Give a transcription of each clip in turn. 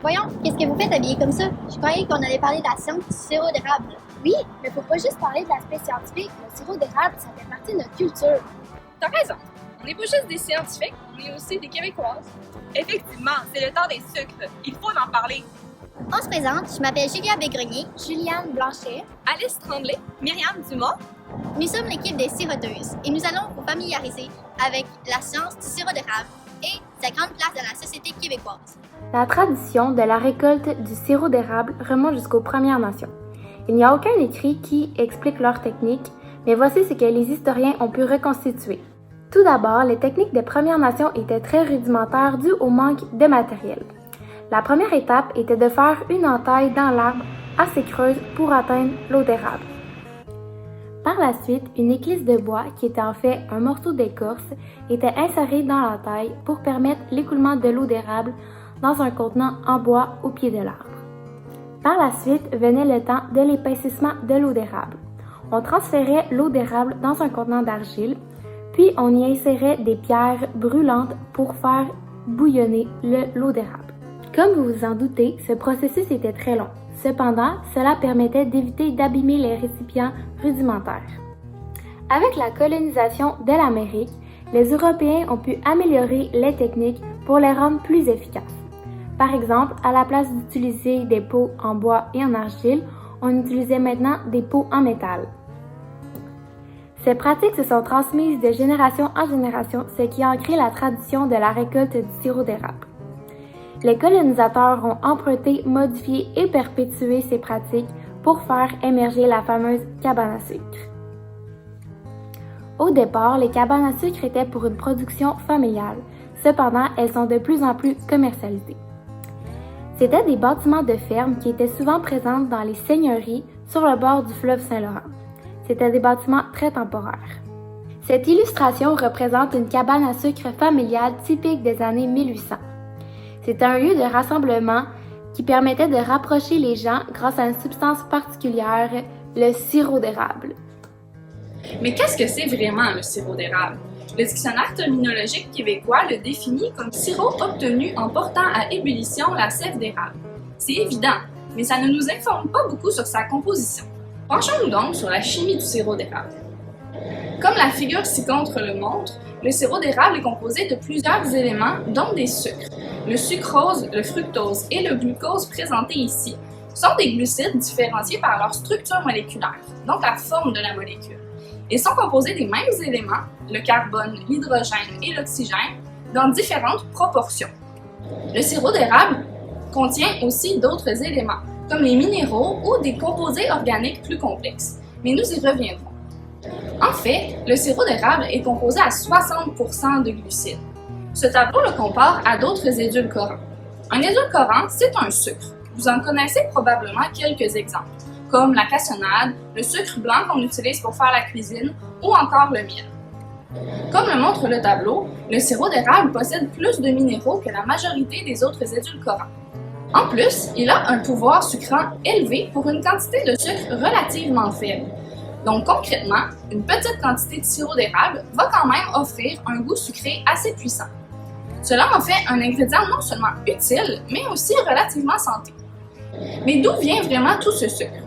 Voyons, qu'est-ce que vous faites habillé comme ça? Je croyais qu'on allait parler de la science du sirop d'érable. Oui, mais faut pas juste parler de l'aspect scientifique. Le sirop d'érable, ça fait partie de notre culture. T'as raison. On n'est pas juste des scientifiques, on est aussi des Québécoises. Effectivement, c'est le temps des sucres. Il faut en parler. On se présente, je m'appelle Julia Bégrenier. Juliane Blanchet. Alice Tremblay. Myriam Dumas. Nous sommes l'équipe des siroteuses et nous allons vous familiariser avec la science du sirop d'érable et sa grande place dans la société québécoise. La tradition de la récolte du sirop d'érable remonte jusqu'aux Premières Nations. Il n'y a aucun écrit qui explique leur technique, mais voici ce que les historiens ont pu reconstituer. Tout d'abord, les techniques des Premières Nations étaient très rudimentaires dues au manque de matériel. La première étape était de faire une entaille dans l'arbre assez creuse pour atteindre l'eau d'érable. Par la suite, une éclisse de bois, qui était en fait un morceau d'écorce, était insérée dans l'entaille pour permettre l'écoulement de l'eau d'érable dans un contenant en bois au pied de l'arbre. Par la suite venait le temps de l'épaississement de l'eau d'érable. On transférait l'eau d'érable dans un contenant d'argile, puis on y insérait des pierres brûlantes pour faire bouillonner l'eau d'érable. Comme vous vous en doutez, ce processus était très long. Cependant, cela permettait d'éviter d'abîmer les récipients rudimentaires. Avec la colonisation de l'Amérique, les Européens ont pu améliorer les techniques pour les rendre plus efficaces. Par exemple, à la place d'utiliser des pots en bois et en argile, on utilisait maintenant des pots en métal. Ces pratiques se sont transmises de génération en génération, ce qui a ancré la tradition de la récolte du sirop d'érable. Les colonisateurs ont emprunté, modifié et perpétué ces pratiques pour faire émerger la fameuse cabane à sucre. Au départ, les cabanes à sucre étaient pour une production familiale. Cependant, elles sont de plus en plus commercialisées. C'étaient des bâtiments de ferme qui étaient souvent présents dans les seigneuries sur le bord du fleuve Saint-Laurent. C'étaient des bâtiments très temporaires. Cette illustration représente une cabane à sucre familiale typique des années 1800. C'était un lieu de rassemblement qui permettait de rapprocher les gens grâce à une substance particulière, le sirop d'érable. Mais qu'est-ce que c'est vraiment le sirop d'érable? Le dictionnaire terminologique québécois le définit comme sirop obtenu en portant à ébullition la sève d'érable. C'est évident, mais ça ne nous informe pas beaucoup sur sa composition. Penchons-nous donc sur la chimie du sirop d'érable. Comme la figure ci-contre le montre, le sirop d'érable est composé de plusieurs éléments, dont des sucres. Le sucrose, le fructose et le glucose présentés ici sont des glucides différenciés par leur structure moléculaire, donc la forme de la molécule. Ils sont composés des mêmes éléments, le carbone, l'hydrogène et l'oxygène, dans différentes proportions. Le sirop d'érable contient aussi d'autres éléments, comme les minéraux ou des composés organiques plus complexes, mais nous y reviendrons. En fait, le sirop d'érable est composé à 60% de glucides. Ce tableau le compare à d'autres édulcorants. Un édulcorant, c'est un sucre. Vous en connaissez probablement quelques exemples, comme la cassonade, le sucre blanc qu'on utilise pour faire la cuisine, ou encore le miel. Comme le montre le tableau, le sirop d'érable possède plus de minéraux que la majorité des autres édulcorants. En plus, il a un pouvoir sucrant élevé pour une quantité de sucre relativement faible. Donc concrètement, une petite quantité de sirop d'érable va quand même offrir un goût sucré assez puissant. Cela en fait un ingrédient non seulement utile, mais aussi relativement santé. Mais d'où vient vraiment tout ce sucre?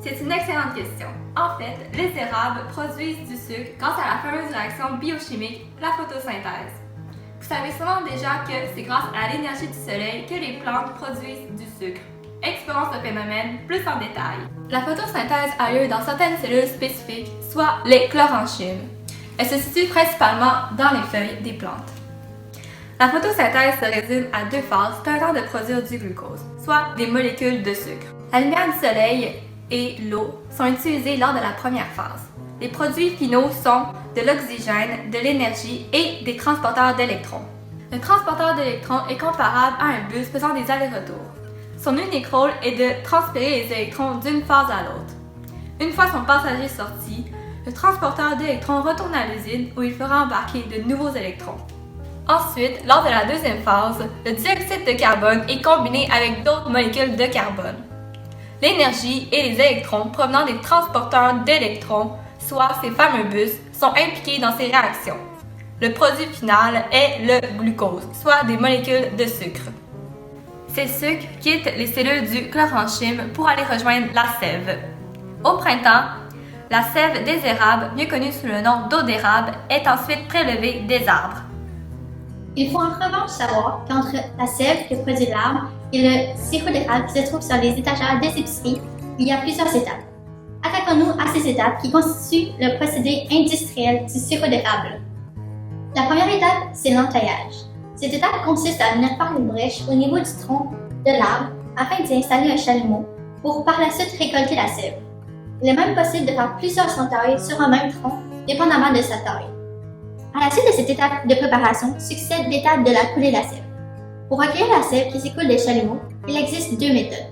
C'est une excellente question. En fait, les érables produisent du sucre grâce à la fameuse réaction biochimique, la photosynthèse. Vous savez sûrement déjà que c'est grâce à l'énergie du soleil que les plantes produisent du sucre. Explorons ce phénomène plus en détail. La photosynthèse a lieu dans certaines cellules spécifiques, soit les chloranchines. Elle se situe principalement dans les feuilles des plantes. La photosynthèse se résume à deux phases permettant de produire du glucose, soit des molécules de sucre. La lumière du soleil et l'eau sont utilisés lors de la première phase. Les produits finaux sont de l'oxygène, de l'énergie et des transporteurs d'électrons. Le transporteur d'électrons est comparable à un bus faisant des allers-retours. Son unique rôle est de transférer les électrons d'une phase à l'autre. Une fois son passager sorti, le transporteur d'électrons retourne à l'usine où il fera embarquer de nouveaux électrons. Ensuite, lors de la deuxième phase, le dioxyde de carbone est combiné avec d'autres molécules de carbone. L'énergie et les électrons provenant des transporteurs d'électrons, soit ces fameux bus, sont impliqués dans ces réactions. Le produit final est le glucose, soit des molécules de sucre. Ces sucres quittent les cellules du chlorenchyme pour aller rejoindre la sève. Au printemps, la sève des érables, mieux connue sous le nom d'eau d'érable, est ensuite prélevée des arbres. Il faut en revanche savoir qu'entre la sève que produit l'arbre et le sirop d'érable qui se trouve sur les étagères des épiceries, il y a plusieurs étapes. Attaquons-nous à ces étapes qui constituent le procédé industriel du sirop d'érable. La première étape, c'est l'entaillage. Cette étape consiste à venir faire une brèche au niveau du tronc de l'arbre afin d'y installer un chalumeau pour par la suite récolter la sève. Il est même possible de faire plusieurs entailles sur un même tronc, dépendamment de sa taille. À la suite de cette étape de préparation succède l'étape de la coulée de la sève. Pour recueillir la sève qui s'écoule des chalumeaux, il existe deux méthodes.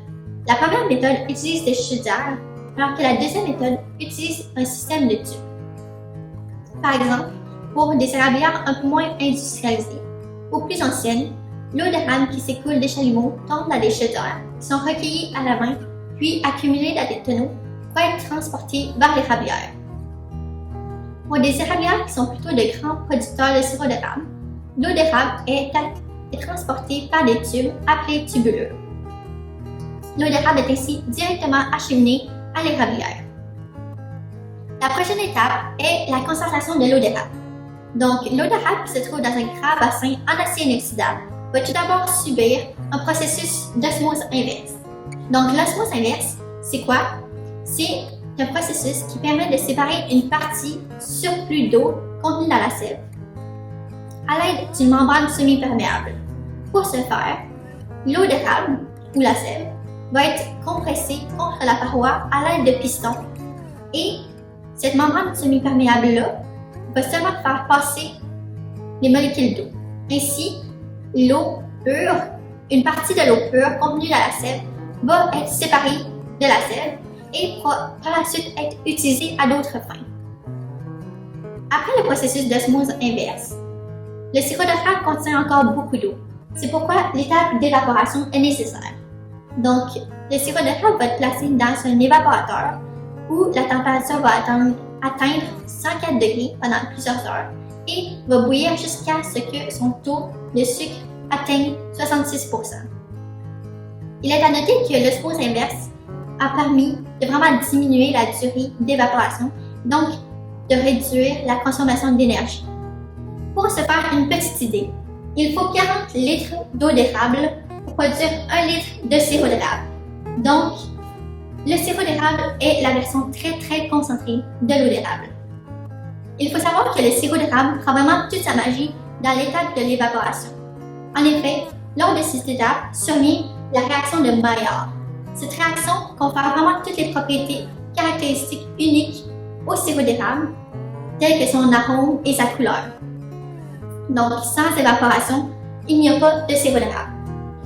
La première méthode utilise des chaudières, alors que la deuxième méthode utilise un système de tubes. Par exemple, pour des érablières un peu moins industrialisées ou plus anciennes, l'eau d'érable qui s'écoule des chalumeaux tombe dans des chaudières qui sont recueillies à la main puis accumulées dans des tonneaux pour être transportées vers l'érablière. Pour des érablières qui sont plutôt de grands producteurs de sirop d'érable, l'eau d'érable est transportée par des tubes appelés tubulures. L'eau d'érable est ainsi directement acheminée à l'érablière. La prochaine étape est la concentration de l'eau d'érable. Donc, l'eau d'érable qui se trouve dans un grand bassin en acier inoxydable va tout d'abord subir un processus d'osmose inverse. Donc, l'osmose inverse, c'est quoi? C'est un processus qui permet de séparer une partie surplus d'eau contenue dans la sève à l'aide d'une membrane semi-perméable. Pour ce faire, l'eau d'érable ou la sève va être compressée contre la paroi à l'aide de pistons et cette membrane semi-perméable-là va seulement faire passer les molécules d'eau. Ainsi, l'eau pure, une partie de l'eau pure contenue dans la sève va être séparée de la sève et va par la suite être utilisée à d'autres fins. Après le processus d'osmose inverse, le sirop d'érable contient encore beaucoup d'eau. C'est pourquoi l'étape d'évaporation est nécessaire. Donc, le sirop d'érable va être placé dans un évaporateur où la température va atteindre 104 degrés pendant plusieurs heures et va bouillir jusqu'à ce que son taux de sucre atteigne 66%. Il est à noter que l'osmose inverse a permis de vraiment diminuer la durée d'évaporation, donc de réduire la consommation d'énergie. Pour se faire une petite idée, il faut 40 litres d'eau d'érable pour produire 1 litre de sirop d'érable. Donc, le sirop d'érable est la version très concentrée de l'eau d'érable. Il faut savoir que le sirop d'érable prend vraiment toute sa magie dans l'étape de l'évaporation. En effet, lors de cette étape survient la réaction de Maillard. Cette réaction confère vraiment toutes les propriétés caractéristiques uniques au sirop d'érable, telles que son arôme et sa couleur. Donc, sans évaporation, il n'y a pas de sirop d'érable.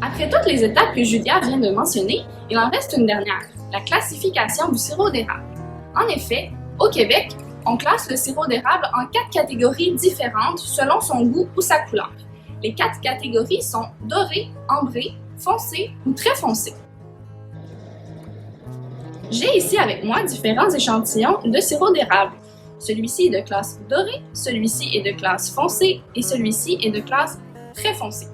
Après toutes les étapes que Julia vient de mentionner, il en reste une dernière, la classification du sirop d'érable. En effet, au Québec, on classe le sirop d'érable en 4 catégories différentes selon son goût ou sa couleur. Les 4 catégories sont doré, ambré, foncé ou très foncé. J'ai ici avec moi différents échantillons de sirop d'érable. Celui-ci est de classe dorée, celui-ci est de classe foncée et celui-ci est de classe très foncée.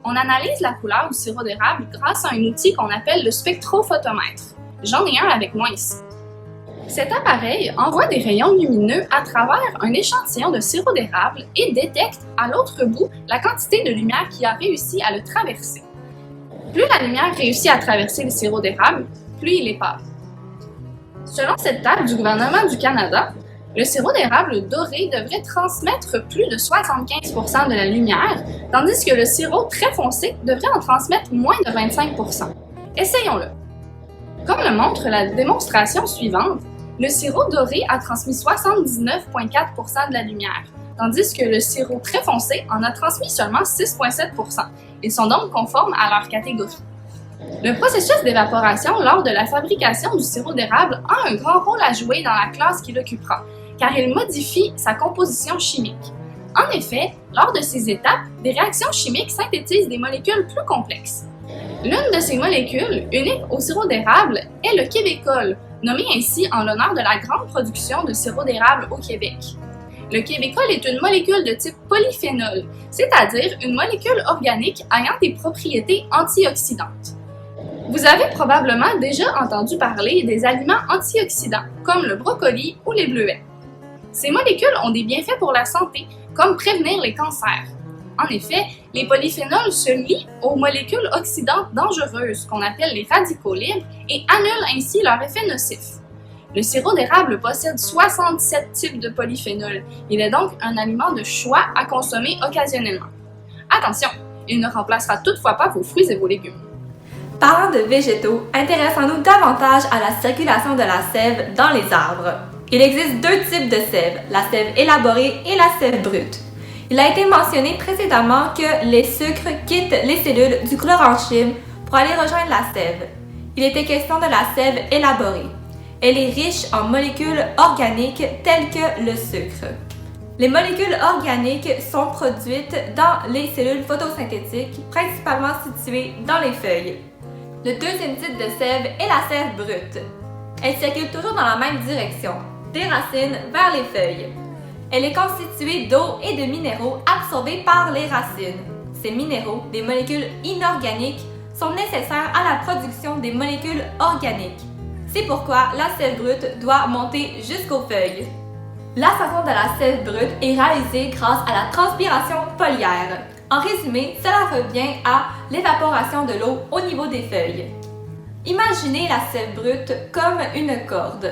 On analyse la couleur du sirop d'érable grâce à un outil qu'on appelle le spectrophotomètre. J'en ai un avec moi ici. Cet appareil envoie des rayons lumineux à travers un échantillon de sirop d'érable et détecte à l'autre bout la quantité de lumière qui a réussi à le traverser. Plus la lumière réussit à traverser le sirop d'érable, plus il est pâle. Selon cette table du gouvernement du Canada, le sirop d'érable doré devrait transmettre plus de 75% de la lumière, tandis que le sirop très foncé devrait en transmettre moins de 25%. Essayons-le. Comme le montre la démonstration suivante, le sirop doré a transmis 79,4% de la lumière, tandis que le sirop très foncé en a transmis seulement 6,7%. Ils sont donc conformes à leur catégorie. Le processus d'évaporation lors de la fabrication du sirop d'érable a un grand rôle à jouer dans la classe qu'il occupera, car il modifie sa composition chimique. En effet, lors de ces étapes, des réactions chimiques synthétisent des molécules plus complexes. L'une de ces molécules, unique au sirop d'érable, est le québécol, nommé ainsi en l'honneur de la grande production de sirop d'érable au Québec. Le québécois est une molécule de type polyphénol, c'est-à-dire une molécule organique ayant des propriétés antioxydantes. Vous avez probablement déjà entendu parler des aliments antioxydants, comme le brocoli ou les bleuets. Ces molécules ont des bienfaits pour la santé, comme prévenir les cancers. En effet, les polyphénols se lient aux molécules oxydantes dangereuses, qu'on appelle les radicaux libres, et annulent ainsi leur effet nocif. Le sirop d'érable possède 67 types de polyphénols. Il est donc un aliment de choix à consommer occasionnellement. Attention, il ne remplacera toutefois pas vos fruits et vos légumes. Parlant de végétaux, intéressons-nous davantage à la circulation de la sève dans les arbres. Il existe deux types de sève, la sève élaborée et la sève brute. Il a été mentionné précédemment que les sucres quittent les cellules du chlorenchyme pour aller rejoindre la sève. Il était question de la sève élaborée. Elle est riche en molécules organiques telles que le sucre. Les molécules organiques sont produites dans les cellules photosynthétiques, principalement situées dans les feuilles. Le deuxième type de sève est la sève brute. Elle circule toujours dans la même direction, des racines vers les feuilles. Elle est constituée d'eau et de minéraux absorbés par les racines. Ces minéraux, des molécules inorganiques, sont nécessaires à la production des molécules organiques. C'est pourquoi la sève brute doit monter jusqu'aux feuilles. La façon de la sève brute est réalisée grâce à la transpiration foliaire. En résumé, cela revient à l'évaporation de l'eau au niveau des feuilles. Imaginez la sève brute comme une corde.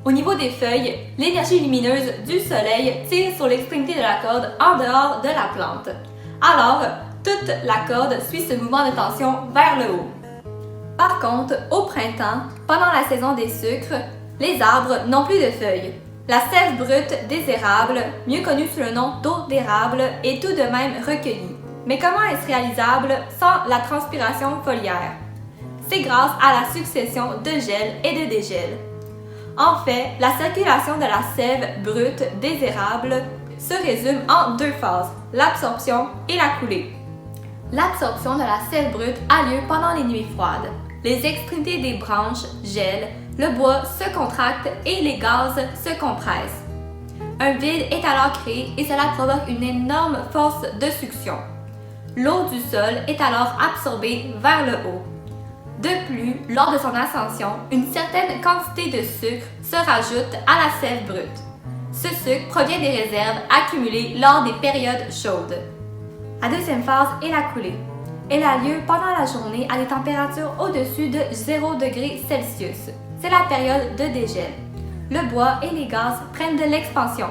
Au niveau des feuilles, l'énergie lumineuse du soleil tire sur l'extrémité de la corde en dehors de la plante. Alors, toute la corde suit ce mouvement de tension vers le haut. Par contre, au printemps, pendant la saison des sucres, les arbres n'ont plus de feuilles. La sève brute des érables, mieux connue sous le nom d'eau d'érable, est tout de même recueillie. Mais comment est-ce réalisable sans la transpiration foliaire? C'est grâce à la succession de gel et de dégel. En fait, la circulation de la sève brute des érables se résume en deux phases, l'absorption et la coulée. L'absorption de la sève brute a lieu pendant les nuits froides. Les extrémités des branches gèlent, le bois se contracte et les gaz se compressent. Un vide est alors créé et cela provoque une énorme force de succion. L'eau du sol est alors absorbée vers le haut. De plus, lors de son ascension, une certaine quantité de sucre se rajoute à la sève brute. Ce sucre provient des réserves accumulées lors des périodes chaudes. La deuxième phase est la coulée. Elle a lieu pendant la journée à des températures au-dessus de 0 degrés Celsius. C'est la période de dégel. Le bois et les gaz prennent de l'expansion.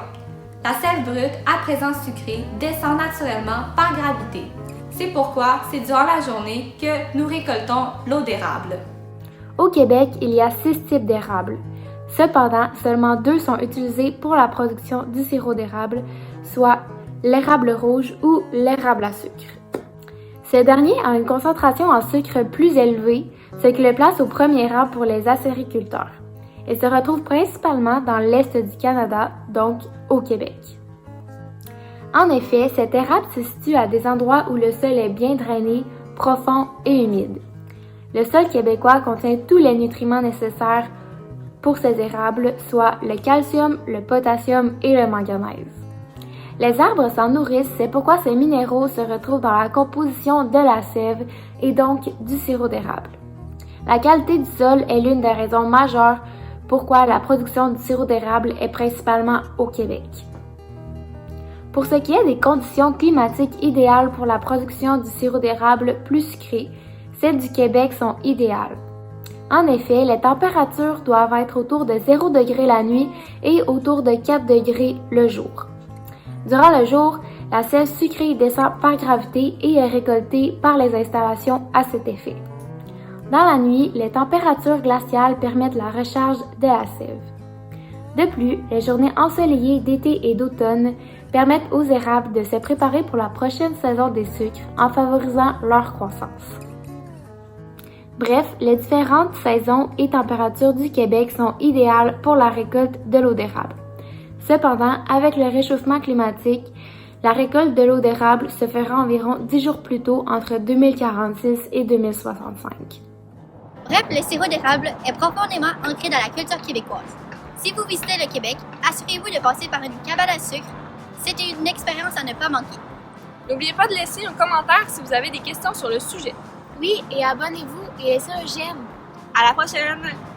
La sève brute, à présent sucrée, descend naturellement par gravité. C'est pourquoi c'est durant la journée que nous récoltons l'eau d'érable. Au Québec, il y a 6 types d'érable. Cependant, seulement 2 sont utilisés pour la production du sirop d'érable, soit l'érable rouge ou l'érable à sucre. Ce dernier a une concentration en sucre plus élevée, ce qui le place au premier rang pour les acériculteurs. Il se retrouve principalement dans l'est du Canada, donc au Québec. En effet, cet érable se situe à des endroits où le sol est bien drainé, profond et humide. Le sol québécois contient tous les nutriments nécessaires pour ces érables, soit le calcium, le potassium et le manganèse. Les arbres s'en nourrissent, c'est pourquoi ces minéraux se retrouvent dans la composition de la sève et donc du sirop d'érable. La qualité du sol est l'une des raisons majeures pourquoi la production du sirop d'érable est principalement au Québec. Pour ce qui est des conditions climatiques idéales pour la production du sirop d'érable plus sucré, celles du Québec sont idéales. En effet, les températures doivent être autour de 0 degré la nuit et autour de 4 degrés le jour. Durant le jour, la sève sucrée descend par gravité et est récoltée par les installations à cet effet. Dans la nuit, les températures glaciales permettent la recharge de la sève. De plus, les journées ensoleillées d'été et d'automne permettent aux érables de se préparer pour la prochaine saison des sucres en favorisant leur croissance. Bref, les différentes saisons et températures du Québec sont idéales pour la récolte de l'eau d'érable. Cependant, avec le réchauffement climatique, la récolte de l'eau d'érable se fera environ 10 jours plus tôt entre 2046 et 2065. Bref, le sirop d'érable est profondément ancré dans la culture québécoise. Si vous visitez le Québec, assurez-vous de passer par une cabane à sucre. C'est une expérience à ne pas manquer. N'oubliez pas de laisser un commentaire si vous avez des questions sur le sujet. Oui, et abonnez-vous et laissez un j'aime. À la prochaine!